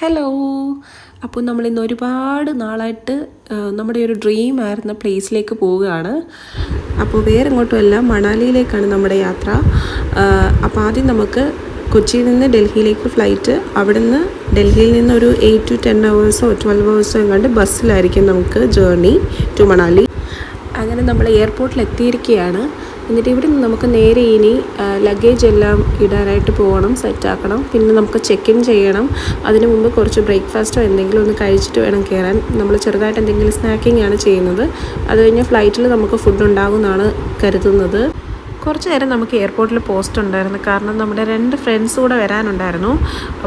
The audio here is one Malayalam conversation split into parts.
ഹലോ. അപ്പോൾ നമ്മളിന്ന് ഒരുപാട് നാളായിട്ട് നമ്മുടെ ഒരു ഡ്രീം ആയിരുന്ന പ്ലേസിലേക്ക് പോവുകയാണ്. അപ്പോൾ വേറെ എങ്ങോട്ടുമല്ല, മണാലിയിലേക്കാണ് നമ്മുടെ യാത്ര. അപ്പോൾ ആദ്യം നമുക്ക് കൊച്ചിയിൽ നിന്ന് ഡൽഹിയിലേക്ക് ഫ്ലൈറ്റ്, അവിടെ നിന്ന് ഡൽഹിയിൽ നിന്ന് ഒരു 8 to 10 hours 12 hours എങ്ങാണ്ട് ബസ്സിലായിരിക്കും നമുക്ക് ജേർണി ടു മണാലി. അങ്ങനെ നമ്മൾ എയർപോർട്ടിൽ എത്തിയിരിക്കുകയാണ്. എന്നിട്ട് ഇവിടെ നിന്ന് നമുക്ക് നേരെ ഇനി ലഗേജ് എല്ലാം ഇടാനായിട്ട് പോകണം, സെറ്റാക്കണം. പിന്നെ നമുക്ക് ചെക്ക് ഇൻ ചെയ്യണം. അതിന് മുമ്പ് കുറച്ച് ബ്രേക്ക്ഫാസ്റ്റോ എന്തെങ്കിലും ഒന്ന് കഴിച്ചിട്ട് വേണം കയറാൻ. നമ്മൾ ചെറുതായിട്ട് എന്തെങ്കിലും സ്നാക്കിംഗ് ആണ് ചെയ്യുന്നത്. അത് കഴിഞ്ഞ് ഫ്ലൈറ്റിൽ നമുക്ക് ഫുഡ് ഉണ്ടാകുമെന്നാണ് കരുതുന്നത്. കുറച്ച് നേരം നമുക്ക് എയർപോർട്ടിൽ പോസ്റ്റ് ഉണ്ടായിരുന്നു, കാരണം നമ്മുടെ 2 ഫ്രണ്ട്സ് കൂടെ വരാനുണ്ടായിരുന്നു.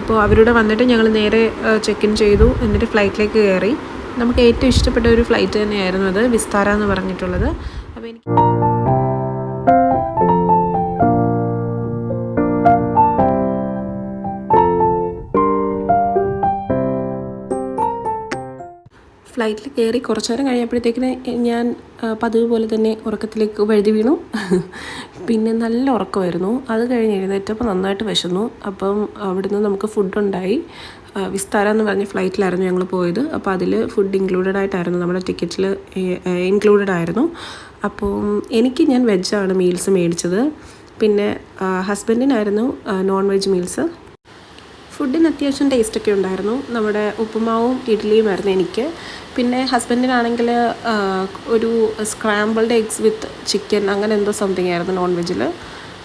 അപ്പോൾ അവരുടെ വന്നിട്ട് ഞങ്ങൾ നേരെ ചെക്ക് ഇൻ ചെയ്തു. എന്നിട്ട് ഫ്ലൈറ്റിലേക്ക് കയറി. നമുക്ക് ഏറ്റവും ഇഷ്ടപ്പെട്ട ഒരു ഫ്ലൈറ്റ് തന്നെയായിരുന്നു അത്, വിസ്താര എന്ന് പറഞ്ഞിട്ടുള്ളത്. അപ്പോൾ എനിക്ക് ഫ്ലൈറ്റിൽ കയറി കുറച്ച് നേരം കഴിയുമ്പോഴത്തേക്കിന് ഞാൻ പതിവ് പോലെ തന്നെ ഉറക്കത്തിലേക്ക് വഴുതി വീണു. പിന്നെ നല്ല ഉറക്കമായിരുന്നു. അത് കഴിഞ്ഞ് എഴുന്നേറ്റപ്പോൾ നന്നായിട്ട് വിശന്നു. അപ്പം അവിടുന്ന് നമുക്ക് ഫുഡുണ്ടായി. വിസ്താര എന്ന് പറഞ്ഞ ഫ്ലൈറ്റിലായിരുന്നു ഞങ്ങൾ പോയത്. അപ്പോൾ അതിൽ ഫുഡ് ഇൻക്ലൂഡഡ് ആയിട്ടായിരുന്നു, നമ്മുടെ ടിക്കറ്റിൽ ഇൻക്ലൂഡഡ് ആയിരുന്നു. അപ്പോൾ ഞാൻ വെജാണ് മീൽസ് മേടിച്ചത്. പിന്നെ ഹസ്ബൻഡിനായിരുന്നു നോൺ വെജ് മീൽസ്. ഫുഡിന് അത്യാവശ്യം ടേസ്റ്റൊക്കെ ഉണ്ടായിരുന്നു. നമ്മുടെ ഉപ്പുമാവും ഇഡ്ഡലിയുമായിരുന്നു എനിക്ക്. പിന്നെ ഹസ്ബൻഡിനാണെങ്കിൽ ഒരു സ്ക്രാമ്പിൾഡ് എഗ്സ് വിത്ത് ചിക്കൻ, അങ്ങനെ എന്തോ സംതിങ് ആയിരുന്നു നോൺ വെജിൽ.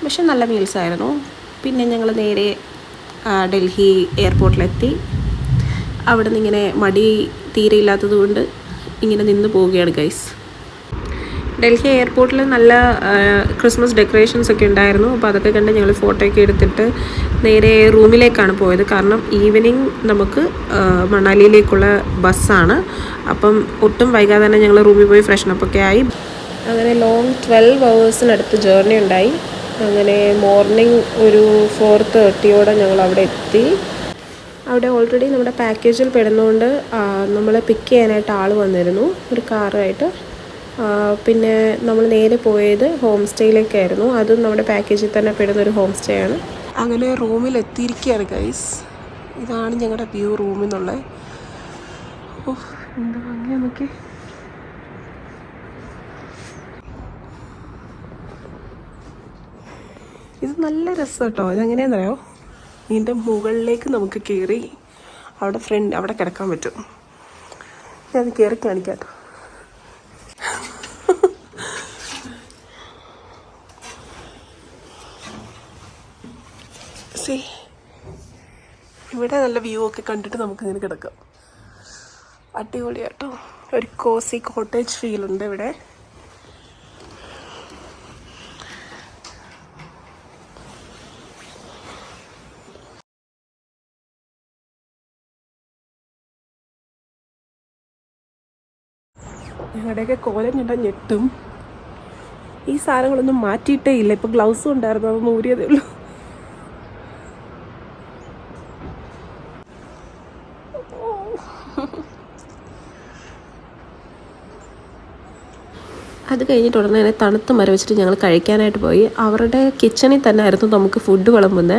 പക്ഷെ നല്ല മീൽസായിരുന്നു. പിന്നെ ഞങ്ങൾ നേരെ ഡൽഹി എയർപോർട്ടിലെത്തി. അവിടെ നിന്ന് ഇങ്ങനെ മടി തീരെ ഇല്ലാത്തത് കൊണ്ട് ഇങ്ങനെ നിന്ന് പോവുകയാണ് ഗൈസ്. ഡൽഹി എയർപോർട്ടിൽ നല്ല ക്രിസ്മസ് ഡെക്കറേഷൻസ് ഒക്കെ ഉണ്ടായിരുന്നു. അപ്പോൾ അതൊക്കെ കണ്ട് ഞങ്ങൾ ഫോട്ടോ ഒക്കെ എടുത്തിട്ട് നേരെ റൂമിലേക്കാണ് പോയത്. കാരണം ഈവനിങ് നമുക്ക് മണാലിയിലേക്കുള്ള ബസ്സാണ്. അപ്പം ഒട്ടും വൈകാതെ തന്നെ ഞങ്ങൾ റൂമിൽ പോയി ഫ്രഷ്നപ്പൊക്കെ ആയി. അങ്ങനെ ലോങ് 12 hours ജേർണി ഉണ്ടായി. അങ്ങനെ മോർണിംഗ് ഒരു 4:30 ഞങ്ങൾ അവിടെ എത്തി. അവിടെ ഓൾറെഡി നമ്മുടെ പാക്കേജിൽ പെടുന്നതുകൊണ്ട് നമ്മളെ പിക്ക് ചെയ്യാനായിട്ട് ആൾ വന്നിരുന്നു, ഒരു കാറുമായിട്ട്. പിന്നെ നമ്മൾ നേരെ പോയത് ഹോം സ്റ്റേയിലേക്കായിരുന്നു. അതും നമ്മുടെ പാക്കേജിൽ തന്നെ പെടുന്ന ഒരു ഹോം സ്റ്റേ ആണ്. അങ്ങനെ റൂമിൽ എത്തിയിരിക്കുകയാണ് ഗൈസ്. ഇതാണ് ഞങ്ങളുടെ വ്യൂ റൂമിൽ നിന്നുള്ളത്. ഓ, എന്താ ഭംഗിയാ നോക്കി. ഇത് നല്ല രസം കേട്ടോ. ഇതെങ്ങനെയാണെന്നറിയോ, ഇതിൻ്റെ മുകളിലേക്ക് നമുക്ക് കയറി അവിടെ കിടക്കാൻ പറ്റും. ഞാൻ കയറി കാണിക്കാം കേട്ടോ. ഇവിടെ നല്ല വ്യൂ ഒക്കെ കണ്ടിട്ട് നമുക്കിങ്ങനെ കിടക്കാം. അടിപൊളിയാട്ടോ. ഒരു കോസി കോട്ടേജ് ഫീലുണ്ട് ഇവിടെ. ഞങ്ങളുടെയൊക്കെ കോലം കണ്ടാൽ ഞെട്ടും. ഈ സാധനങ്ങളൊന്നും മാറ്റിയിട്ടേ ഇല്ല. ഇപ്പോൾ ഗ്ലൗസും ഉണ്ടായിരുന്നു, അതൊന്നും ഊരിയതേ ഉള്ളൂ. അത് കഴിഞ്ഞിട്ട് ഉടനെ തന്നെ തണുത്ത മരം വെച്ചിട്ട് ഞങ്ങൾ കഴിക്കാനായിട്ട് പോയി. അവരുടെ കിച്ചണിൽ തന്നെ ആയിരുന്നു നമുക്ക് ഫുഡ് വിളമ്പുന്നത്.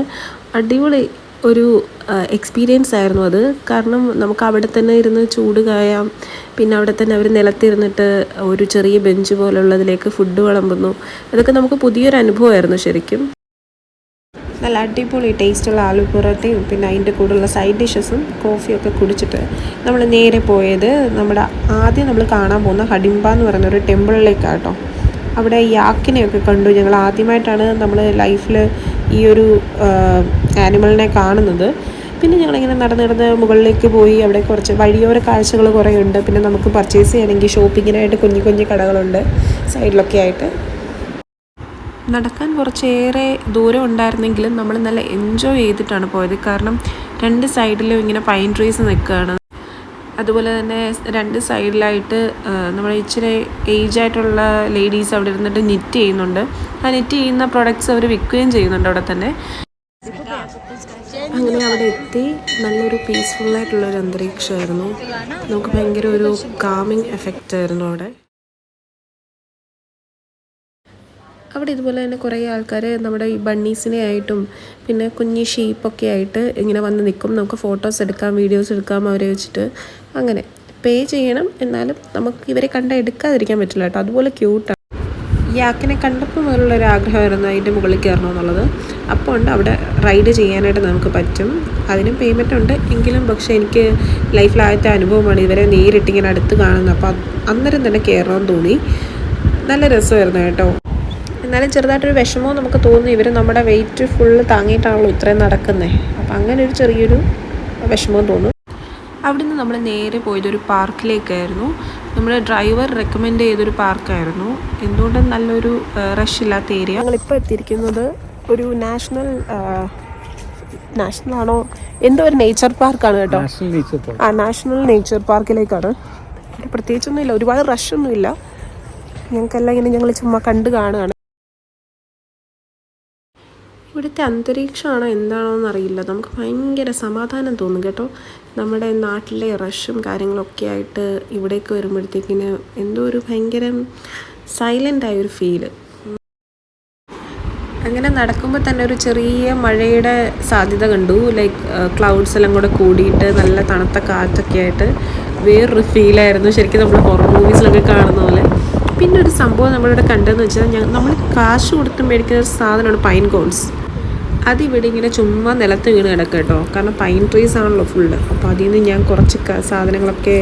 അടിപൊളി ഒരു എക്സ്പീരിയൻസ് ആയിരുന്നു അത്. കാരണം നമുക്ക് അവിടെ തന്നെ ഇരുന്ന് ചൂട് കായാം. പിന്നെ അവിടെ തന്നെ അവർ നിലത്തിരുന്നിട്ട് ഒരു ചെറിയ ബെഞ്ച് പോലുള്ളതിലേക്ക് ഫുഡ് വിളമ്പുന്നു. അതൊക്കെ നമുക്ക് പുതിയൊരു അനുഭവമായിരുന്നു ശരിക്കും. നല്ല അടിപൊളി ടേസ്റ്റുള്ള ആലു പൊറോട്ടയും പിന്നെ അതിൻ്റെ കൂടെയുള്ള സൈഡ് ഡിഷസും കോഫിയൊക്കെ കുടിച്ചിട്ട് നമ്മൾ നേരെ പോയത് ആദ്യം നമ്മൾ കാണാൻ പോകുന്ന ഹഡിംബ എന്ന് പറയുന്ന ഒരു ടെമ്പിളിലേക്കാണ് കേട്ടോ. അവിടെ യാക്കിനെയൊക്കെ കണ്ടു. ഞങ്ങൾ ആദ്യമായിട്ടാണ് നമ്മൾ ലൈഫിൽ ഈ ഒരു ആനിമലിനെ കാണുന്നത്. പിന്നെ ഞങ്ങളിങ്ങനെ നടന്ന് മുകളിലേക്ക് പോയി. അവിടെ കുറച്ച് വഴിയോര കാഴ്ചകൾ കുറേ ഉണ്ട്. പിന്നെ നമുക്ക് പർച്ചേസ് ചെയ്യണമെങ്കിൽ ഷോപ്പിങ്ങിനായിട്ട് കുഞ്ഞു കടകളുണ്ട് സൈഡിലൊക്കെ ആയിട്ട്. നടക്കാൻ കുറച്ചേറെ ദൂരം ഉണ്ടായിരുന്നെങ്കിലും നമ്മൾ നല്ല എൻജോയ് ചെയ്തിട്ടാണ് പോയത്. കാരണം 2 സൈഡിലും ഇങ്ങനെ പൈൻ ട്രീസ് നിൽക്കുകയാണ്. അതുപോലെ തന്നെ 2 സൈഡിലായിട്ട് നമ്മൾ ഇച്ചിരി ഏജ് ആയിട്ടുള്ള ലേഡീസ് അവിടെ ഇരുന്നിട്ട് നിറ്റ് ചെയ്യുന്നുണ്ട്. ആ നിറ്റ് ചെയ്യുന്ന പ്രൊഡക്ട്സ് അവർ വിൽക്കുകയും ചെയ്യുന്നുണ്ട് അവിടെ തന്നെ. അങ്ങനെ അവിടെ എത്തി. നല്ലൊരു പീസ്ഫുള്ളായിട്ടുള്ളൊരു അന്തരീക്ഷമായിരുന്നു. നമുക്ക് ഭയങ്കര ഒരു കാമിങ് എഫക്റ്റ് ആയിരുന്നു അവിടെ. അവിടെ ഇതുപോലെ തന്നെ കുറേ ആൾക്കാർ നമ്മുടെ ഈ ബണ്ണീസിനെ ആയിട്ടും പിന്നെ കുഞ്ഞി ഷീപ്പൊക്കെ ആയിട്ട് ഇങ്ങനെ വന്ന് നിൽക്കും. നമുക്ക് ഫോട്ടോസ് എടുക്കാം, വീഡിയോസ് എടുക്കാം അവരെ വെച്ചിട്ട്. അങ്ങനെ പേ ചെയ്യണം, എന്നാലും നമുക്ക് ഇവരെ എടുക്കാതിരിക്കാൻ പറ്റില്ല കേട്ടോ, അതുപോലെ ക്യൂട്ടാണ്. യാക്കിനെ കണ്ടപ്പോൾ മുതലുള്ളൊരു ആഗ്രഹമായിരുന്നു അതിൻ്റെ മുകളിൽ കയറണമെന്നുള്ളത്. അപ്പോൾ ഉണ്ട് അവിടെ റൈഡ് ചെയ്യാനായിട്ട് നമുക്ക് പറ്റും. അതിനും പേയ്മെൻ്റ് ഉണ്ട് എങ്കിലും, പക്ഷേ എനിക്ക് ലൈഫിലാദ്യത്തെ അനുഭവമാണ് ഇവരെ നേരിട്ടിങ്ങനെ അടുത്ത് കാണുന്നത്. അപ്പോൾ അന്നേരം തന്നെ കയറണമെന്ന് തോന്നി. നല്ല രസമായിരുന്നു കേട്ടോ. എന്നാലും ചെറുതായിട്ടൊരു വിഷമവും നമുക്ക് തോന്നി, ഇവർ നമ്മുടെ വെയിറ്റ് ഫുള്ള് താങ്ങിയിട്ടാണല്ലോ ഇത്രയും നടക്കുന്നത്. അപ്പോൾ അങ്ങനെ ഒരു ചെറിയൊരു വിഷമവും തോന്നും. അവിടെ നിന്ന് നമ്മൾ നേരെ പോയതൊരു പാർക്കിലേക്കായിരുന്നു. നമ്മുടെ ഡ്രൈവർ റെക്കമെൻഡ് ചെയ്തൊരു പാർക്കായിരുന്നു. എന്തുകൊണ്ടും നല്ലൊരു റഷ് ഇല്ലാത്ത ഏരിയ. ഞങ്ങളിപ്പോൾ എത്തിയിരിക്കുന്നത് ഒരു നാഷണലാണോ എന്തോ ഒരു നേച്ചർ പാർക്കാണ് കേട്ടോ. നാഷണൽ നേച്ചർ പാർക്കിലേക്കാണ്. പ്രത്യേകിച്ചൊന്നുമില്ല, ഒരുപാട് റഷൊന്നുമില്ല. ഞങ്ങൾക്കെല്ലാം ഇങ്ങനെ ഞങ്ങൾ ചുമ്മാ കണ്ട് കാണുകയാണ്. ഇവിടുത്തെ അന്തരീക്ഷമാണോ എന്താണോ എന്നറിയില്ല, നമുക്ക് ഭയങ്കര സമാധാനം തോന്നും കേട്ടോ. നമ്മുടെ നാട്ടിലെ റഷും കാര്യങ്ങളൊക്കെ ആയിട്ട് ഇവിടേക്ക് വരുമ്പോഴത്തേക്കിന് എന്തോ ഒരു ഭയങ്കര സൈലൻ്റായൊരു ഫീല്. അങ്ങനെ നടക്കുമ്പോൾ തന്നെ ഒരു ചെറിയ മഴയുടെ സാധ്യത കണ്ടു. ലൈക്ക് ക്ലൗഡ്സ് എല്ലാം കൂടെ കൂടിയിട്ട് നല്ല തണുത്ത കാറ്റൊക്കെ ആയിട്ട് വേറൊരു ഫീലായിരുന്നു. ശരിക്കും നമ്മൾ ഹൊറർ മൂവീസിലൊക്കെ കാണുന്ന പോലെ. പിന്നെ ഒരു സംഭവം നമ്മളിവിടെ കണ്ടതെന്ന് വെച്ചാൽ, നമ്മൾ കാശ് കൊടുത്ത് മേടിക്കുന്ന ഒരു സാധനമാണ് പൈൻ കോൺസ്. അതിവിടെ ഇങ്ങനെ ചുമ്മാ നിലത്ത് വീണ് കിടക്കുക കേട്ടോ. കാരണം പൈൻ ട്രീസ് ആണല്ലോ ഫുള്ള്. അപ്പോൾ അതിൽ നിന്ന് ഞാൻ കുറച്ച് സാധനങ്ങളൊക്കെ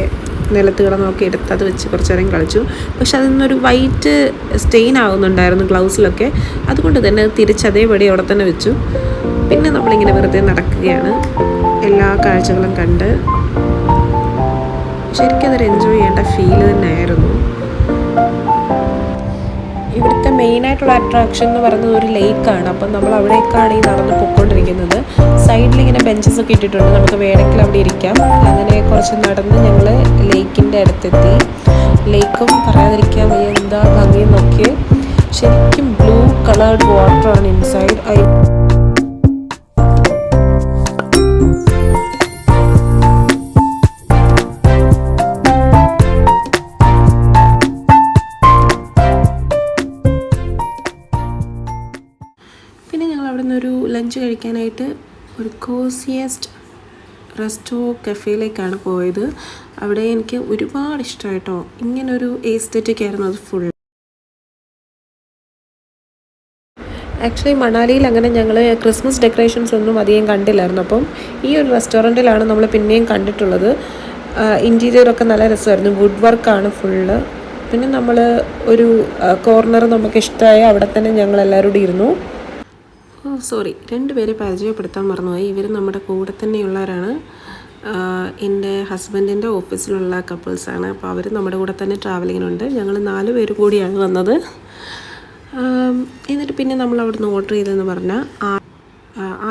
നിലത്ത് കിടന്നൊക്കെ എടുത്ത് അത് വെച്ച് കുറച്ച് നേരം കളിച്ചു. പക്ഷെ അതിൽ നിന്നൊരു വൈറ്റ് സ്റ്റെയിൻ ആകുന്നുണ്ടായിരുന്നു ഗ്ലൗസിലൊക്കെ. അതുകൊണ്ട് തന്നെ തിരിച്ചതേപടി അവിടെ തന്നെ വെച്ചു. പിന്നെ നമ്മളിങ്ങനെ വെറുതെ നടക്കുകയാണ്, എല്ലാ കാഴ്ചകളും കണ്ട്. ശരിക്കും അതൊരു എൻജോയ് ചെയ്യേണ്ട ഫീല് തന്നെയായിരുന്നു. ഇവിടുത്തെ മെയിനായിട്ടുള്ള അട്രാക്ഷൻ എന്ന് പറയുന്നത് ഒരു ലേക്കാണ്. അപ്പം നമ്മൾ അവിടേക്കാണ് ഈ നടന്ന് പൊയ്ക്കൊണ്ടിരിക്കുന്നത്. സൈഡിലിങ്ങനെ ബെഞ്ചസ് ഒക്കെ ഇട്ടിട്ടുണ്ട്, നമുക്ക് വേണമെങ്കിൽ അവിടെ ഇരിക്കാം. അങ്ങനെ കുറച്ച് നടന്ന് ഞങ്ങൾ ലേക്കിൻ്റെ അടുത്തെത്തി. ലേക്കും പറയാതിരിക്കാൻ വയ്യ, എന്താ ഭംഗി നോക്കി. ശരിക്കും ബ്ലൂ കളേർഡ് വാട്ടറാണ് ഇൻസൈഡ്. പിന്നെ ഞങ്ങൾ അവിടെ നിന്നൊരു ലഞ്ച് കഴിക്കാനായിട്ട് ഒരു കോസിയസ്റ്റ് റെസ്റ്റോ കഫേയിലേക്കാണ് പോയത്. അവിടെ എനിക്ക് ഒരുപാട് ഇഷ്ടമായിട്ടോ. ഇങ്ങനൊരു എസ്തെറ്റിക് ആയിരുന്നു അത് ഫുൾ. ആക്ച്വലി മണാലിയിൽ അങ്ങനെ ഞങ്ങൾ ക്രിസ്മസ് ഡെക്കറേഷൻസ് ഒന്നും അധികം കണ്ടില്ലായിരുന്നു. അപ്പം ഈ ഒരു റെസ്റ്റോറൻറ്റിലാണ് നമ്മൾ പിന്നെയും കണ്ടിട്ടുള്ളത്. ഇൻറ്റീരിയറൊക്കെ നല്ല രസമായിരുന്നു, വുഡ് വർക്കാണ് ഫുള്ള്. പിന്നെ നമ്മൾ ഒരു കോർണർ നമുക്ക് ഇഷ്ടമായ അവിടെ തന്നെ ഞങ്ങളെല്ലാവരും കൂടി ഇരുന്നു. സോറി, 2 പേരെ പരിചയപ്പെടുത്താൻ മറന്നുപോയി. ഇവർ നമ്മുടെ കൂടെ തന്നെയുള്ളവരാണ്. എൻ്റെ ഹസ്ബൻഡിൻ്റെ ഓഫീസിലുള്ള കപ്പിൾസാണ്. അപ്പോൾ അവർ നമ്മുടെ കൂടെ തന്നെ ട്രാവലിങ്ങിനുണ്ട്. ഞങ്ങൾ 4 പേര് കൂടിയാണ് വന്നത്. എന്നിട്ട് പിന്നെ നമ്മൾ അവിടെ നിന്ന് ഓർഡർ ചെയ്തതെന്ന് പറഞ്ഞാൽ,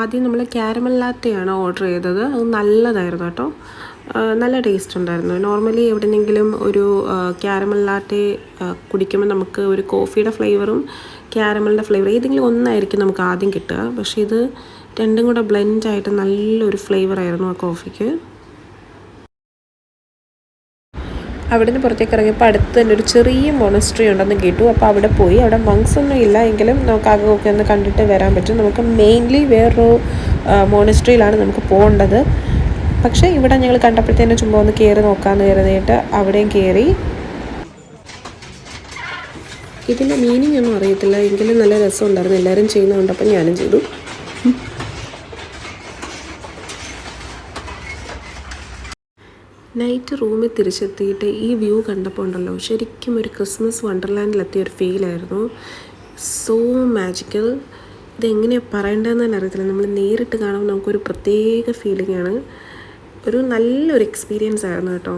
ആദ്യം നമ്മൾ ക്യാരമൽ ലാറ്റയാണ് ഓർഡർ ചെയ്തത്. അത് നല്ലതായിരുന്നു കേട്ടോ, നല്ല ടേസ്റ്റ് ഉണ്ടായിരുന്നു. നോർമലി എവിടെയെങ്കിലും ഒരു ക്യാരമൽ ലാറ്റെ കുടിക്കുമ്പോൾ നമുക്ക് ഒരു കോഫിയുടെ ഫ്ലേവറും ക്യാരമലിൻ്റെ ഫ്ലേവർ ഏതെങ്കിലും ഒന്നായിരിക്കും നമുക്ക് ആദ്യം കിട്ടുക. പക്ഷേ ഇത് രണ്ടും കൂടെ ബ്ലെൻഡായിട്ട് നല്ലൊരു ഫ്ലേവറായിരുന്നു ആ കോഫിക്ക്. അവിടെ നിന്ന് പുറത്തേക്ക് ഇറങ്ങിയപ്പോൾ അടുത്ത് തന്നെ ഒരു ചെറിയ മൊണസ്ട്രി ഉണ്ടെന്ന് കേട്ടു. അപ്പോൾ അവിടെ പോയി. അവിടെ മങ്സ് ഒന്നും ഇല്ല, എങ്കിലും നമുക്ക് ആകെയൊക്കെ ഒന്ന് കണ്ടിട്ട് വരാൻ പറ്റും. നമുക്ക് മെയിൻലി വേറൊരു മൊണസ്ട്രിയിലാണ് നമുക്ക് പോകേണ്ടത്. പക്ഷേ ഇവിടെ ഞങ്ങൾ കണ്ടപ്പോഴത്തേനും ചുമ്മാ ഒന്ന് കയറി നോക്കാമെന്ന് കരുതിയിട്ട് അവിടെയും കയറി. ഇതിൻ്റെ മീനിങ് ഒന്നും അറിയത്തില്ല, എങ്കിലും നല്ല രസമുണ്ടായിരുന്നു. എല്ലാവരും ചെയ്യുന്നുണ്ട്, അപ്പം ഞാനും ചെയ്തു. നൈറ്റ് റൂമിൽ തിരിച്ചെത്തിയിട്ട് ഈ വ്യൂ കണ്ടപ്പോൾ ഉണ്ടല്ലോ, ശരിക്കും ഒരു ക്രിസ്മസ് വണ്ടർലാൻഡിലെത്തിയ ഒരു ഫീലായിരുന്നു. So magical. ഇതെങ്ങനെയാണ് പറയേണ്ടതെന്ന് തന്നെ അറിയത്തില്ല. നമ്മൾ നേരിട്ട് കാണുമ്പോൾ നമുക്കൊരു പ്രത്യേക ഫീലിംഗാണ്. ഒരു നല്ലൊരു എക്സ്പീരിയൻസ് ആയിരുന്നു കേട്ടോ.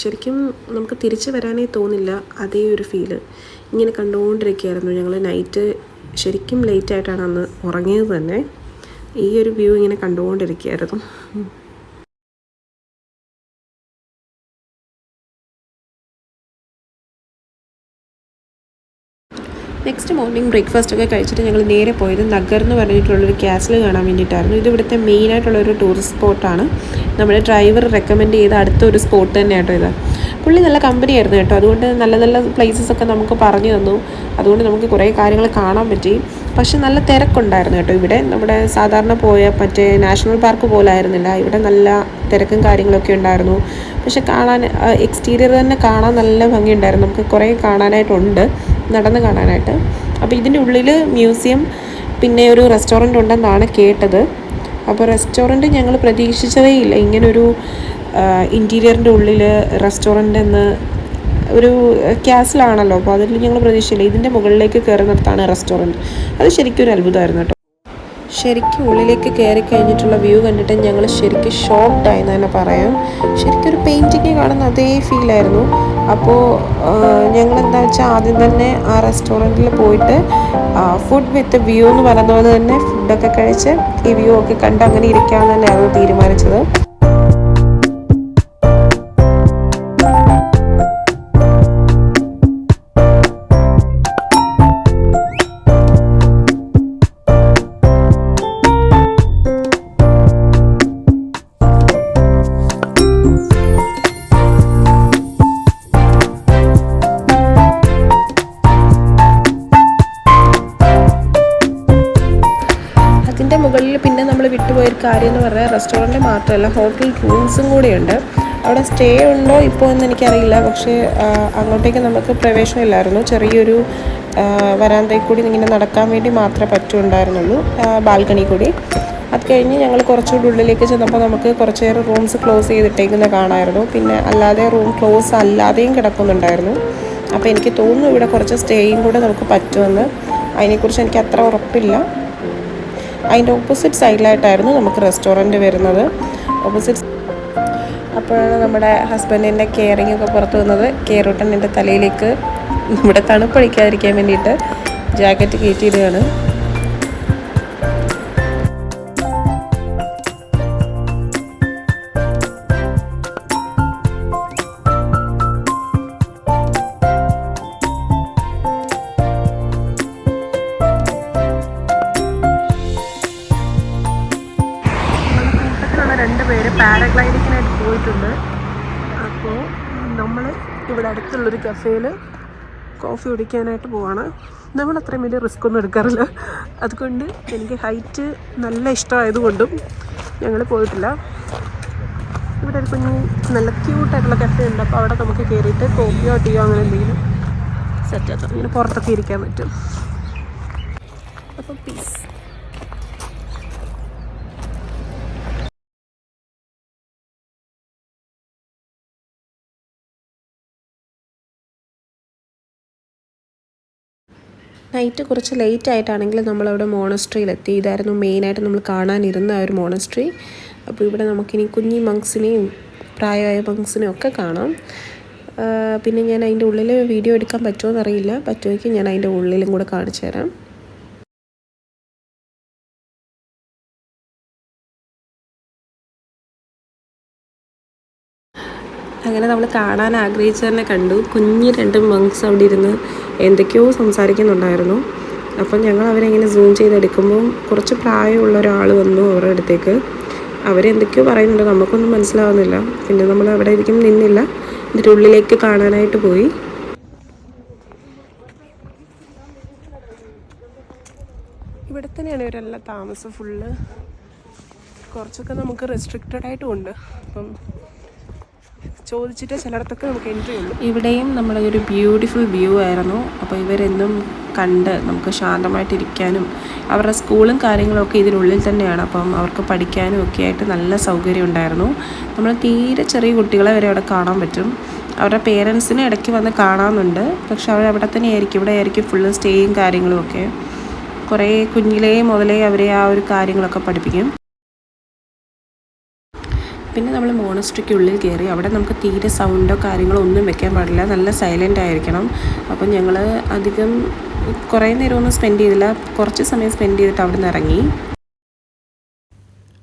ശരിക്കും നമുക്ക് തിരിച്ച് വരാനേ തോന്നില്ല, അതേ ഒരു ഫീല്. ഇങ്ങനെ കണ്ടുകൊണ്ടിരിക്കുകയായിരുന്നു ഞങ്ങൾ. നൈറ്റ് ശരിക്കും ലേറ്റായിട്ടാണ് അന്ന് ഉറങ്ങിയത് തന്നെ. ഈ ഒരു വ്യൂ ഇങ്ങനെ കണ്ടുകൊണ്ടിരിക്കുകയായിരുന്നു. നെക്സ്റ്റ് മോർണിംഗ് ബ്രേക്ക്ഫാസ്റ്റൊക്കെ കഴിച്ചിട്ട് ഞങ്ങൾ നേരെ പോയത് നഗർ എന്ന് പറഞ്ഞിട്ടുള്ളൊരു കാസിൽ കാണാൻ വേണ്ടിയിട്ടായിരുന്നു. ഇത് ഇവിടുത്തെ മെയിനായിട്ടുള്ളൊരു ടൂറിസ്റ്റ് സ്പോട്ടാണ്. നമ്മുടെ ഡ്രൈവർ റെക്കമെൻഡ് ചെയ്ത അടുത്തൊരു സ്പോട്ട് തന്നെയാണ് കേട്ടോ ഇത്. പുള്ളി നല്ല കമ്പനിയായിരുന്നു കേട്ടോ. അതുകൊണ്ട് നല്ല നല്ല പ്ലേസസൊക്കെ നമുക്ക് പറഞ്ഞു തന്നു. അതുകൊണ്ട് നമുക്ക് കുറേ കാര്യങ്ങൾ കാണാൻ പറ്റി. പക്ഷെ നല്ല തിരക്കുണ്ടായിരുന്നു കേട്ടോ ഇവിടെ. നമ്മുടെ സാധാരണ പോയ മറ്റേ നാഷണൽ പാർക്ക് പോലെ ആയിരുന്നില്ല. ഇവിടെ നല്ല തിരക്കും കാര്യങ്ങളൊക്കെ ഉണ്ടായിരുന്നു. പക്ഷെ കാണാൻ എക്സ്റ്റീരിയർ തന്നെ കാണാൻ നല്ല ഭംഗിയുണ്ടായിരുന്നു. നമുക്ക് കുറേ കാണാനായിട്ടുണ്ട്, നടന്ന് കാണാനായിട്ട്. അപ്പോൾ ഇതിൻ്റെ ഉള്ളിൽ മ്യൂസിയം പിന്നെ ഒരു റെസ്റ്റോറൻറ്റ് ഉണ്ടെന്നാണ് കേട്ടത്. അപ്പോൾ റെസ്റ്റോറൻറ്റ് ഞങ്ങൾ പ്രതീക്ഷിച്ചതേ ഇല്ല, ഇങ്ങനൊരു ഇൻറ്റീരിയറിൻ്റെ ഉള്ളിൽ റെസ്റ്റോറൻ്റ് എന്ന്. ഒരു ക്യാസിലാണല്ലോ, അപ്പോൾ അതിൽ ഞങ്ങൾ പ്രതീക്ഷിച്ചില്ല. ഇതിൻ്റെ മുകളിലേക്ക് കയറുന്നിടത്താണ് റെസ്റ്റോറൻറ്റ്. അത് ശരിക്കും ഒരു അത്ഭുതമായിരുന്നു കേട്ടോ. ശരിക്കും ഉള്ളിലേക്ക് കയറി കഴിഞ്ഞിട്ടുള്ള വ്യൂ കണ്ടിട്ട് ഞങ്ങൾ ശരിക്കും ഷോക്ക്ഡായി എന്ന് തന്നെ പറയാം. ശരിക്കും ഒരു പെയിൻറ്റിങ് കാണുന്ന അതേ ഫീലായിരുന്നു. അപ്പോൾ ഞങ്ങളെന്താ വെച്ചാൽ ആദ്യം തന്നെ ആ റെസ്റ്റോറൻറ്റിൽ പോയിട്ട് ഫുഡ് വിത്ത് വ്യൂ എന്ന് പറയുന്ന പോലെ തന്നെ ഫുഡൊക്കെ കഴിച്ച് ഈ വ്യൂ ഒക്കെ കണ്ട് അങ്ങനെ ഇരിക്കാമെന്ന് തന്നെയായിരുന്നു തീരുമാനിച്ചത്. അതിൻ്റെ മുകളിൽ പിന്നെ നമ്മൾ വിട്ടുപോയൊരു കാര്യം എന്ന് പറഞ്ഞാൽ റെസ്റ്റോറൻറ്റ് മാത്രമല്ല ഹോട്ടൽ റൂംസും കൂടെയുണ്ട്. അവിടെ സ്റ്റേ ഉണ്ടോ ഇപ്പോൾ എന്ന് എനിക്കറിയില്ല. പക്ഷേ അങ്ങോട്ടേക്ക് നമുക്ക് പ്രവേശനമില്ലായിരുന്നു. ചെറിയൊരു വരാന്തയിൽ കൂടി ഇങ്ങനെ നടക്കാൻ വേണ്ടി മാത്രമേ പറ്റുണ്ടായിരുന്നുള്ളൂ, ബാൽക്കണി കൂടി. അത് കഴിഞ്ഞ് ഞങ്ങൾ കുറച്ചുകൂടി ഉള്ളിലേക്ക് ചെന്നപ്പോൾ നമുക്ക് കുറച്ച് നേരം റൂംസ് ക്ലോസ് ചെയ്തിട്ടേക്കുന്ന കാണാമായിരുന്നു. പിന്നെ അല്ലാതെ റൂം ക്ലോസ് അല്ലാതെയും കിടക്കുന്നുണ്ടായിരുന്നു. അപ്പോൾ എനിക്ക് തോന്നുന്നു ഇവിടെ കുറച്ച് സ്റ്റേയും കൂടെ നമുക്ക് പറ്റുമെന്ന്. അതിനെക്കുറിച്ച് എനിക്ക് അത്ര ഉറപ്പില്ല. അതിൻ്റെ ഓപ്പോസിറ്റ് സൈഡിലായിട്ടായിരുന്നു നമുക്ക് റെസ്റ്റോറൻറ്റ് വരുന്നത്. അപ്പോഴാണ് നമ്മുടെ ഹസ്ബൻഡിൻ്റെ കെയറിങ് ഒക്കെ പുറത്ത് വന്നത്. കെയറൂട്ടൻ എൻ്റെ തലയിലേക്ക് നമ്മുടെ തണുപ്പടിക്കാതിരിക്കാൻ വേണ്ടിയിട്ട് ജാക്കറ്റ് കയറ്റിയിടുകയാണ്. രണ്ടുപേര് പാരഗ്ലൈഡിങ്ങിനായിട്ട് പോയിട്ടുണ്ട്. അപ്പോൾ നമ്മൾ ഇവിടെ അടുത്തുള്ളൊരു കഫേയിൽ കോഫി കുടിക്കാനായിട്ട് പോവാണ്. നമ്മൾ അത്രയും വലിയ റിസ്ക് ഒന്നും എടുക്കാറില്ല. അതുകൊണ്ട് എനിക്ക് ഹൈറ്റ് നല്ല ഇഷ്ടമായതുകൊണ്ടും ഞങ്ങൾ പോയിട്ടില്ല. ഇവിടെ ഒരു കുഞ്ഞ് നല്ല ക്യൂട്ടായിട്ടുള്ള കഫേ ഉണ്ട്. അപ്പോൾ അവിടെ നമുക്ക് കയറിയിട്ട് കോഫിയോ ടീയോ അങ്ങനെ എന്തെങ്കിലും സെറ്റാക്കാം. ഇങ്ങനെ പുറത്തൊക്കെ ഇരിക്കാൻ പറ്റും. അപ്പോൾ പീസ്. നൈറ്റ് കുറച്ച് ലേറ്റ് ആയിട്ടാണെങ്കിൽ നമ്മളവിടെ മോണസ്ട്രിയിലെത്തി. ഇതായിരുന്നു മെയിനായിട്ട് നമ്മൾ കാണാനിരുന്ന ആ ഒരു മോണസ്ട്രി. അപ്പോൾ ഇവിടെ നമുക്കിനി കുഞ്ഞി മങ്സിനെയും പ്രായമായ മങ്സിനെയും ഒക്കെ കാണാം. പിന്നെ ഞാൻ അതിൻ്റെ ഉള്ളിൽ വീഡിയോ എടുക്കാൻ പറ്റുമോ എന്നറിയില്ല. പറ്റുമെങ്കിൽ ഞാൻ അതിൻ്റെ ഉള്ളിലും കൂടെ കാണിച്ചു തരാം. അങ്ങനെ നമ്മൾ കാണാൻ ആഗ്രഹിച്ച് തന്നെ കണ്ടു. കുഞ്ഞ് രണ്ട് മങ്സ് അവിടെ ഇരുന്ന് എന്തൊക്കെയോ സംസാരിക്കുന്നുണ്ടായിരുന്നു. അപ്പം ഞങ്ങൾ അവരെ ഇങ്ങനെ സൂം ചെയ്തെടുക്കുമ്പോൾ കുറച്ച് പ്രായമുള്ള ഒരാൾ വന്നു അവരുടെ അടുത്തേക്ക്. അവരെന്തൊക്കെയോ പറയുന്നുണ്ട്, നമുക്കൊന്നും മനസ്സിലാവുന്നില്ല. പിന്നെ നമ്മൾ അവിടെ ഇരിക്കും നിന്നില്ല, ഇതിൻ്റെ ഉള്ളിലേക്ക് കാണാനായിട്ട് പോയി. ഇവിടെ തന്നെയാണ് ഇവരെല്ലാം താമസം ഫുള്ള്. കുറച്ചൊക്കെ നമുക്ക് റെസ്ട്രിക്റ്റഡ് ആയിട്ടും ഉണ്ട്. അപ്പം ചോദിച്ചിട്ട് ചിലയിടത്തൊക്കെ നമുക്ക് എൻട്രി ഉള്ളൂ. ഇവിടെയും നമ്മളൊരു ബ്യൂട്ടിഫുൾ വ്യൂ ആയിരുന്നു. അപ്പോൾ ഇവരെന്നും കണ്ട് നമുക്ക് ശാന്തമായിട്ടിരിക്കാനും അവരുടെ സ്കൂളും കാര്യങ്ങളൊക്കെ ഇതിനുള്ളിൽ തന്നെയാണ്. അപ്പം അവർക്ക് പഠിക്കാനും ഒക്കെ ആയിട്ട് നല്ല സൗകര്യം ഉണ്ടായിരുന്നു. നമ്മൾ തീരെ ചെറിയ കുട്ടികളെ വരെ അവിടെ കാണാൻ പറ്റും. അവരുടെ പേരൻസിന് ഇടയ്ക്ക് വന്ന് കാണാമെന്നുണ്ട്. പക്ഷെ അവരവിടെ തന്നെ ആയിരിക്കും, ഇവിടെ ആയിരിക്കും ഫുള്ള് സ്റ്റേയും കാര്യങ്ങളും ഒക്കെ. കുറേ കുഞ്ഞിലേ മുതലേ അവരെ ആ ഒരു കാര്യങ്ങളൊക്കെ പഠിപ്പിക്കും. പിന്നെ നമ്മൾ മോണസ്ട്രിക്ക് ഉള്ളിൽ കയറി. അവിടെ നമുക്ക് തീരെ സൗണ്ടോ കാര്യങ്ങളോ ഒന്നും വെക്കാൻ പാടില്ല, നല്ല സൈലൻ്റ് ആയിരിക്കണം. അപ്പം ഞങ്ങൾ അധികം കുറേ നേരമൊന്നും സ്പെൻഡ് ചെയ്തില്ല, കുറച്ച് സമയം സ്പെൻഡ് ചെയ്തിട്ട് അവിടെ നിന്ന് ഇറങ്ങി.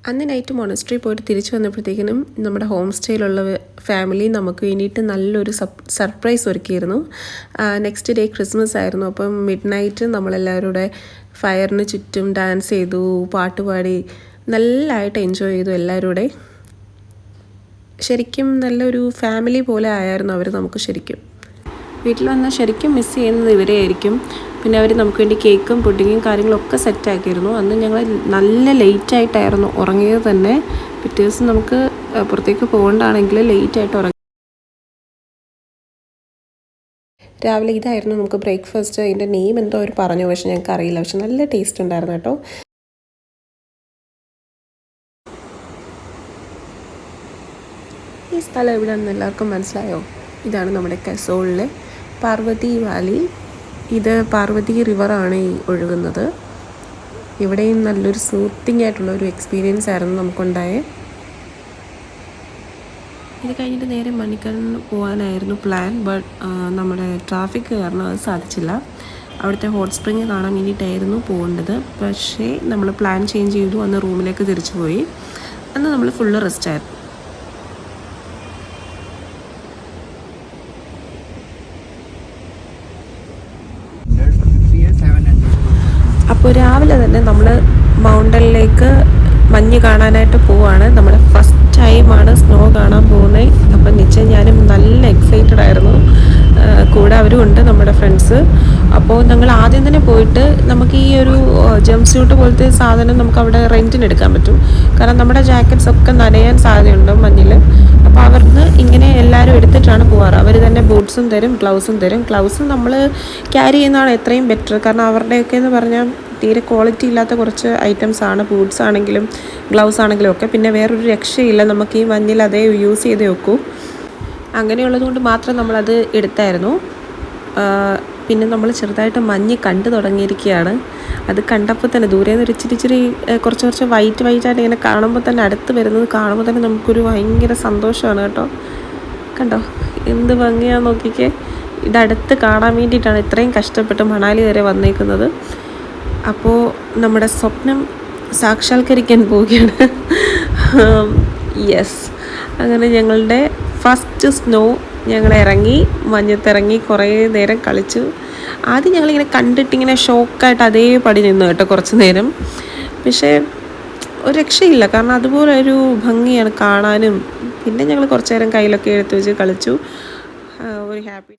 അന്ന് നൈറ്റ് മൊണസ്ട്രി പോയിട്ട് തിരിച്ചു വന്നപ്പോഴത്തേക്കിനും നമ്മുടെ ഹോം സ്റ്റേയിലുള്ള ഫാമിലി നമുക്ക് വേണ്ടിയിട്ട് നല്ലൊരു സർപ്രൈസ് ഒരുക്കിയിരുന്നു. നെക്സ്റ്റ് ഡേ ക്രിസ്മസ് ആയിരുന്നു. അപ്പം മിഡ് നൈറ്റ് നമ്മളെല്ലാവരും കൂടെ ഫയറിന് ചുറ്റും ഡാൻസ് ചെയ്തു, പാട്ടുപാടി നല്ലതായിട്ട് എൻജോയ് ചെയ്തു എല്ലാവരും കൂടെ. ശരിക്കും നല്ലൊരു ഫാമിലി പോലെ ആയിരുന്നു അവർ നമുക്ക്. ശരിക്കും വീട്ടിൽ വന്നാൽ ശരിക്കും മിസ് ചെയ്യുന്നത് ഇവരെ ആയിരിക്കും. പിന്നെ അവർ നമുക്ക് വേണ്ടി കേക്കും പുഡിങ്ങും കാര്യങ്ങളൊക്കെ സെറ്റാക്കിയിരുന്നു. അന്ന് ഞങ്ങൾ നല്ല ലേറ്റായിട്ടായിരുന്നു ഉറങ്ങിയത് തന്നെ. പിറ്റേ ദിവസം നമുക്ക് പുറത്തേക്ക് പോകേണ്ടതാണെങ്കിൽ ലേറ്റായിട്ട് ഉറങ്ങി. രാവിലെ ഇതായിരുന്നു നമുക്ക് ബ്രേക്ക്ഫാസ്റ്റ്. അതിൻ്റെ നെയിം എന്തോ അവർ പറഞ്ഞു, പക്ഷെ ഞങ്ങൾക്ക് അറിയില്ല. പക്ഷെ നല്ല ടേസ്റ്റ് ഉണ്ടായിരുന്നു കേട്ടോ. ഈ സ്ഥലം എവിടെയാണെന്ന് എല്ലാവർക്കും മനസ്സിലായോ? ഇതാണ് നമ്മുടെ കസോളിലെ പാർവതി വാലി. ഇത് പാർവതി റിവറാണ് ഈ ഒഴുകുന്നത്. ഇവിടെയും നല്ലൊരു സൂത്തിങ് ആയിട്ടുള്ള ഒരു എക്സ്പീരിയൻസ് ആയിരുന്നു നമുക്കുണ്ടായേ. ഇത് കഴിഞ്ഞിട്ട് നേരെ മണിക്കണ്ണിന് പോകാനായിരുന്നു പ്ലാൻ. ബട്ട് നമ്മുടെ ട്രാഫിക് കാരണം അത് സാധിച്ചില്ല. അവിടുത്തെ ഹോട്ട് സ്പ്രിങ് കാണാൻ വേണ്ടിയിട്ടായിരുന്നു പോകേണ്ടത്. പക്ഷേ നമ്മൾ പ്ലാൻ ചേഞ്ച് ചെയ്തു. അന്ന് റൂമിലേക്ക് തിരിച്ചു പോയി. അന്ന് നമ്മൾ ഫുള്ള് റെസ്റ്റായിരുന്നു. അപ്പോൾ രാവിലെ തന്നെ നമ്മൾ മൗണ്ടനിലേക്ക് മഞ്ഞ് കാണാനായിട്ട് പോവാണ്. നമ്മുടെ ഫസ്റ്റ് ടൈമാണ് സ്നോ കാണാൻ പോകുന്നത്. അപ്പം നിശ്ചയം ഞാനും നല്ല എക്സൈറ്റഡ് ആയിരുന്നു. കൂടെ അവരും ഉണ്ട്, നമ്മുടെ ഫ്രണ്ട്സ്. അപ്പോൾ ഞങ്ങൾ ആദ്യം തന്നെ പോയിട്ട് നമുക്ക് ഈ ഒരു ജംപ് സ്യൂട്ട് പോലത്തെ സാധനം നമുക്ക് അവിടെ റെൻറ്റിന് എടുക്കാൻ പറ്റും. കാരണം നമ്മുടെ ജാക്കറ്റ്സ് ഒക്കെ നനയാൻ സാധ്യതയുണ്ട് മഞ്ഞിൽ. അപ്പോൾ അവർക്ക് ഇങ്ങനെ എല്ലാവരും എടുത്തിട്ടാണ് പോകാറ്. അവർ തന്നെ ബൂട്ട്സും തരും, ഗ്ലൗസും തരും. ഗ്ലൗസും നമ്മൾ ക്യാരി ചെയ്യുന്നതാണ് എത്രയും ബെറ്റർ. കാരണം അവരുടെയൊക്കെ എന്ന് പറഞ്ഞാൽ തീരെ ക്വാളിറ്റി ഇല്ലാത്ത കുറച്ച് ഐറ്റംസ് ആണ്. ബൂട്ട്സ് ആണെങ്കിലും ഗ്ലൗസ് ആണെങ്കിലും ഒക്കെ. പിന്നെ വേറൊരു രക്ഷയില്ല, നമുക്ക് ഈ മഞ്ഞിൽ അതേ യൂസ് ചെയ്തേ വെക്കൂ. അങ്ങനെയുള്ളത് കൊണ്ട് മാത്രം നമ്മളത് എടുത്തായിരുന്നു. പിന്നെ നമ്മൾ ചെറുതായിട്ട് മഞ്ഞ് കണ്ടു തുടങ്ങിയിരിക്കുകയാണ്. അത് കണ്ടപ്പോൾ തന്നെ ദൂരെ നിന്ന് ഒരു ഇച്ചിരി കുറച്ച് വൈറ്റ് ആയിട്ട് ഇങ്ങനെ കാണുമ്പോൾ തന്നെ, അടുത്ത് വരുന്നത് കാണുമ്പോൾ തന്നെ നമുക്കൊരു ഭയങ്കര സന്തോഷമാണ് കേട്ടോ. കണ്ടോ എന്ത് ഭംഗിയാണെന്ന് നോക്കിക്കേ. ഇതടുത്ത് കാണാൻ വേണ്ടിയിട്ടാണ് ഇത്രയും കഷ്ടപ്പെട്ട് മണാലി വരെ വന്നേക്കുന്നത്. അപ്പോൾ നമ്മുടെ സ്വപ്നം സാക്ഷാത്കരിക്കാൻ പോവുകയാണ്. യെസ്, അങ്ങനെ ഞങ്ങളുടെ ഫസ്റ്റ് സ്നോ ഞങ്ങൾ ഇറങ്ങി, മഞ്ഞത്തിറങ്ങി കുറേ നേരം കളിച്ചു. ആദ്യം ഞങ്ങളിങ്ങനെ കണ്ടിട്ടിങ്ങനെ ഷോക്കായിട്ട് അതേപടി നിന്നു കേട്ടോ കുറച്ച് നേരം. പക്ഷേ ഒരു രക്ഷയില്ല, കാരണം അതുപോലെ ഒരു ഭംഗിയാണ് കാണാനും. പിന്നെ ഞങ്ങൾ കുറച്ച് നേരം കയ്യിലൊക്കെ എടുത്ത് വെച്ച് കളിച്ചു. ഒരു ഹാപ്പി.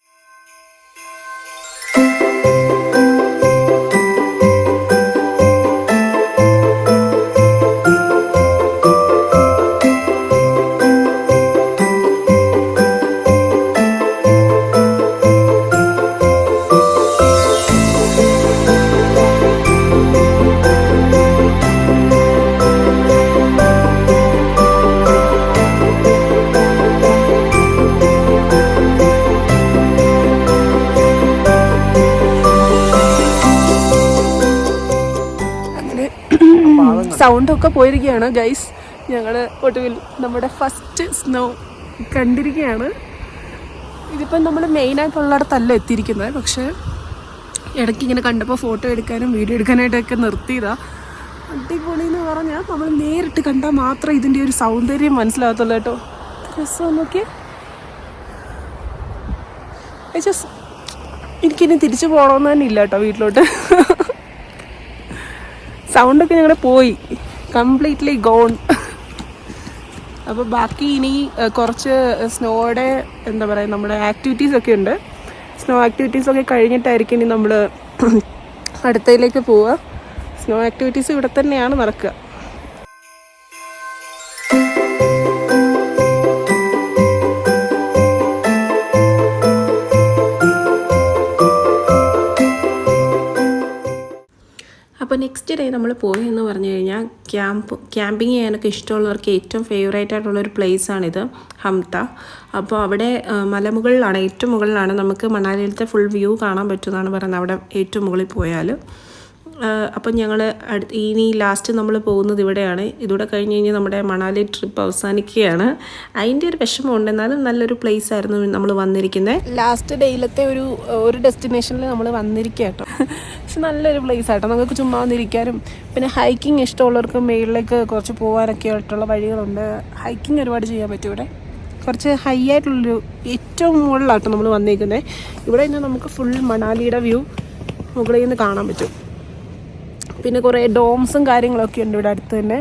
സൗണ്ടൊക്കെ പോയിരിക്കുകയാണ് ഗൈസ്. ഞങ്ങൾ ഒടുവിൽ നമ്മുടെ ഫസ്റ്റ് സ്നോ കണ്ടിരിക്കുകയാണ്. ഇതിപ്പം നമ്മൾ മെയിനായിട്ടുള്ളിടത്തല്ല എത്തിയിരിക്കുന്നത്. പക്ഷേ ഇടയ്ക്ക് ഇങ്ങനെ കണ്ടപ്പോൾ ഫോട്ടോ എടുക്കാനും വീഡിയോ എടുക്കാനായിട്ടൊക്കെ നിർത്തിയതാണ്. അടിപൊളി എന്ന് പറഞ്ഞാൽ നമ്മൾ നേരിട്ട് കണ്ടാൽ മാത്രമേ ഇതിൻ്റെ ഒരു സൗന്ദര്യം മനസ്സിലാകത്തുള്ളൂ കേട്ടോ. രസം നോക്കിയേ. എനിക്കിനി തിരിച്ചു പോകണമെന്ന് തന്നെ ഇല്ല കേട്ടോ വീട്ടിലോട്ട്. സൗണ്ടൊക്കെ ഞങ്ങളുടെ പോയി, കംപ്ലീറ്റ്ലി ഗോൺ. അപ്പോൾ ബാക്കി ഇനി കുറച്ച് സ്നോയുടെ എന്താ പറയുക, നമ്മുടെ ആക്ടിവിറ്റീസൊക്കെ ഉണ്ട്. സ്നോ ആക്ടിവിറ്റീസൊക്കെ കഴിഞ്ഞിട്ടായിരിക്കും ഇനി നമ്മൾ അടുത്തതിലേക്ക് പോവുക. സ്നോ ആക്ടിവിറ്റീസ് ഇവിടെ തന്നെയാണ് നടക്കുക. അപ്പോൾ നെക്സ്റ്റ് ഡേ നമ്മൾ പോയെന്ന് പറഞ്ഞു കഴിഞ്ഞാൽ ക്യാമ്പിങ് ചെയ്യാനൊക്കെ ഇഷ്ടമുള്ളവർക്ക് ഏറ്റവും ഫേവറേറ്റ് ആയിട്ടുള്ളൊരു പ്ലേസാണിത്, ഹംത. അപ്പോൾ അവിടെ മലമുകളിലാണ്, ഏറ്റവും മുകളിലാണ്. നമുക്ക് മണാലിയിലത്തെ ഫുൾ വ്യൂ കാണാൻ പറ്റുമെന്നാണ് പറയുന്നത് അവിടെ ഏറ്റവും മുകളിൽ പോയാൽ. അപ്പം ഞങ്ങൾ ഇനി ലാസ്റ്റ് നമ്മൾ പോകുന്നത് ഇവിടെയാണ്. ഇതൂടെ കഴിഞ്ഞ് കഴിഞ്ഞാൽ നമ്മുടെ മണാലി ട്രിപ്പ് അവസാനിക്കുകയാണ്. അതിൻ്റെ ഒരു വിഷമമുണ്ട്, എന്നാലും നല്ലൊരു പ്ലേസ് ആയിരുന്നു നമ്മൾ വന്നിരിക്കുന്നത്. ലാസ്റ്റ് ഡേയിലത്തെ ഒരു ഡെസ്റ്റിനേഷനിൽ നമ്മൾ വന്നിരിക്കുക കേട്ടോ. പക്ഷെ നല്ലൊരു പ്ലേസ് ആട്ടോ, നമുക്ക് ചുമ്മാ വന്നിരിക്കാനും പിന്നെ ഹൈക്കിങ് ഇഷ്ടമുള്ളവർക്ക് മേളിലേക്ക് കുറച്ച് പോകാനൊക്കെ ആയിട്ടുള്ള വഴികളുണ്ട്. ഹൈക്കിങ് ഒരുപാട് ചെയ്യാൻ പറ്റും ഇവിടെ. കുറച്ച് ഹൈ ആയിട്ടുള്ളൊരു ഏറ്റവും മുകളിലാട്ടോ നമ്മൾ വന്നിരിക്കുന്നത്. ഇവിടെ നിന്ന് നമുക്ക് ഫുൾ മണാലിയുടെ വ്യൂ മുകളിൽ നിന്ന് കാണാൻ പറ്റും. പിന്നെ കുറേ ഡോംസും കാര്യങ്ങളൊക്കെ ഉണ്ട് ഇവിടെ അടുത്ത് തന്നെ.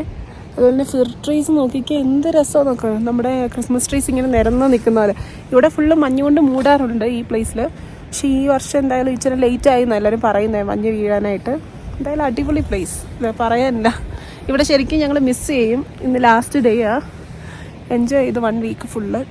അതുപോലെ തന്നെ ഫിർ ട്രീസ് നോക്കിക്കുക, എന്ത് രസമാണ് നോക്കുക. നമ്മുടെ ക്രിസ്മസ് ട്രീസ് ഇങ്ങനെ നിരന്ന് നിൽക്കുന്ന പോലെ. ഇവിടെ ഫുള്ള് മഞ്ഞ് കൊണ്ട് മൂടാറുണ്ട് ഈ പ്ലേസിൽ. പക്ഷേ ഈ വർഷം എന്തായാലും ഇച്ചിരി ലേറ്റ് ആയി എന്ന് എല്ലാവരും പറയുന്നത് മഞ്ഞ് വീഴാനായിട്ട്. എന്തായാലും അടിപൊളി പ്ലേസ്, പറയാനില്ല. ഇവിടെ ശരിക്കും ഞങ്ങൾ മിസ് ചെയ്യും. ഇന്ന് ലാസ്റ്റ് ഡേ ആ, എൻജോയ് ചെയ്ത് 1 വീക്ക് ഫുള്ള്.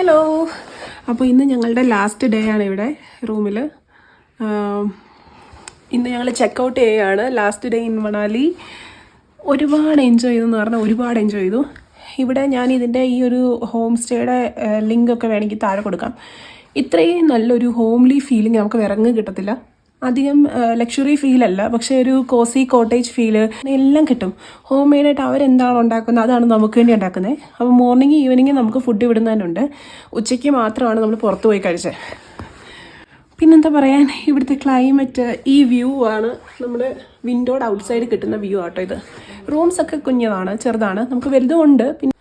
ഹലോ, അപ്പോൾ ഇന്ന് ഞങ്ങളുടെ ലാസ്റ്റ് ഡേ ആണ് ഇവിടെ റൂമിൽ. ഇന്ന് ഞങ്ങൾ ചെക്കൗട്ട് ചെയ്യുകയാണ്. Last day in Manali. ഒരുപാട് എൻജോയ് ചെയ്തു എന്ന് പറഞ്ഞാൽ ഒരുപാട് എൻജോയ് ചെയ്തു. ഇവിടെ ഞാൻ ഇതിൻ്റെ ഈ ഒരു ഹോം സ്റ്റേയുടെ ലിങ്കൊക്കെ വേണമെങ്കിൽ താഴെ കൊടുക്കാം. ഇത്രയും നല്ലൊരു ഹോംലി ഫീലിംഗ് നമുക്ക് വിറങ്ങ് കിട്ടത്തില്ല. അധികം ലക്ഷറി ഫീലല്ല, പക്ഷേ ഒരു കോസി കോട്ടേജ് ഫീല് എല്ലാം കിട്ടും. ഹോം മെയ്ഡായിട്ട് അവരെന്താണോ ഉണ്ടാക്കുന്നത് അതാണ് നമുക്ക് വേണ്ടി ഉണ്ടാക്കുന്നത്. അപ്പോൾ മോർണിംഗ് ഈവനിങ് നമുക്ക് ഫുഡ് വിടുന്നതിനുണ്ട്. ഉച്ചയ്ക്ക് മാത്രമാണ് നമ്മൾ പുറത്ത് പോയി കഴിച്ചത്. പിന്നെന്താ പറയാൻ, ഇവിടുത്തെ ക്ലൈമറ്റ്, ഈ വ്യൂ ആണ് നമ്മുടെ വിൻഡോയുടെ ഔട്ട്സൈഡ് കിട്ടുന്ന വ്യൂ ആട്ടോ ഇത്. റൂംസൊക്കെ കുഞ്ഞതാണ്, ചെറുതാണ്, നമുക്ക് വലുതുമുണ്ട്. പിന്നെ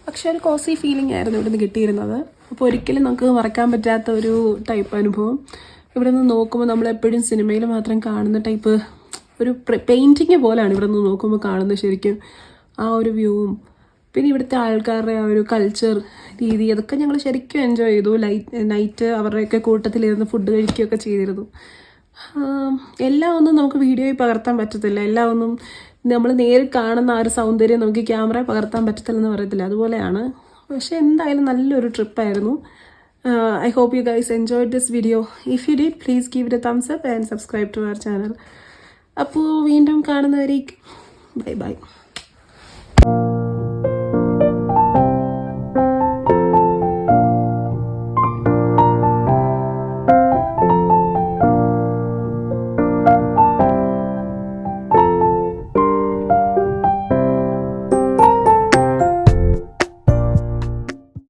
പക്ഷേ ഒരു കോസി ഫീലിംഗ് ആയിരുന്നു ഇവിടുന്ന് കിട്ടിയിരുന്നത്. അപ്പോൾ ഒരിക്കലും നമുക്ക് മറക്കാൻ പറ്റാത്ത ഒരു ടൈപ്പ് അനുഭവം. ഇവിടെ നിന്ന് നോക്കുമ്പോൾ നമ്മളെപ്പോഴും സിനിമയിൽ മാത്രം കാണുന്ന ടൈപ്പ് ഒരു പെയിൻറ്റിങ് പോലെയാണ് ഇവിടെ നിന്ന് നോക്കുമ്പോൾ കാണുന്നത് ശരിക്കും. ആ ഒരു വ്യൂവും പിന്നെ ഇവിടുത്തെ ആൾക്കാരുടെ ആ ഒരു കൾച്ചർ രീതി, അതൊക്കെ ഞങ്ങൾ ശരിക്കും എൻജോയ് ചെയ്തു. നൈറ്റ് അവരുടെയൊക്കെ കൂട്ടത്തിലിരുന്ന് ഫുഡ് കഴിക്കുകയൊക്കെ ചെയ്തിരുന്നു. എല്ലാം ഒന്നും നമുക്ക് വീഡിയോയിൽ പകർത്താൻ പറ്റത്തില്ല. എല്ലാം ഒന്നും നമ്മൾ നേരിൽ കാണുന്ന ആ ഒരു സൗന്ദര്യം നമുക്ക് ക്യാമറയിൽ പകർത്താൻ പറ്റത്തില്ലെന്ന് പറയത്തില്ല, അതുപോലെയാണ്. പക്ഷേ എന്തായാലും നല്ലൊരു ട്രിപ്പായിരുന്നു. I hope you guys enjoyed this video. If you did, please give it a thumbs up and subscribe to our channel. അപ്പോൾ വീണ്ടും കാണുന്നവരേക്ക് ബൈ ബൈ.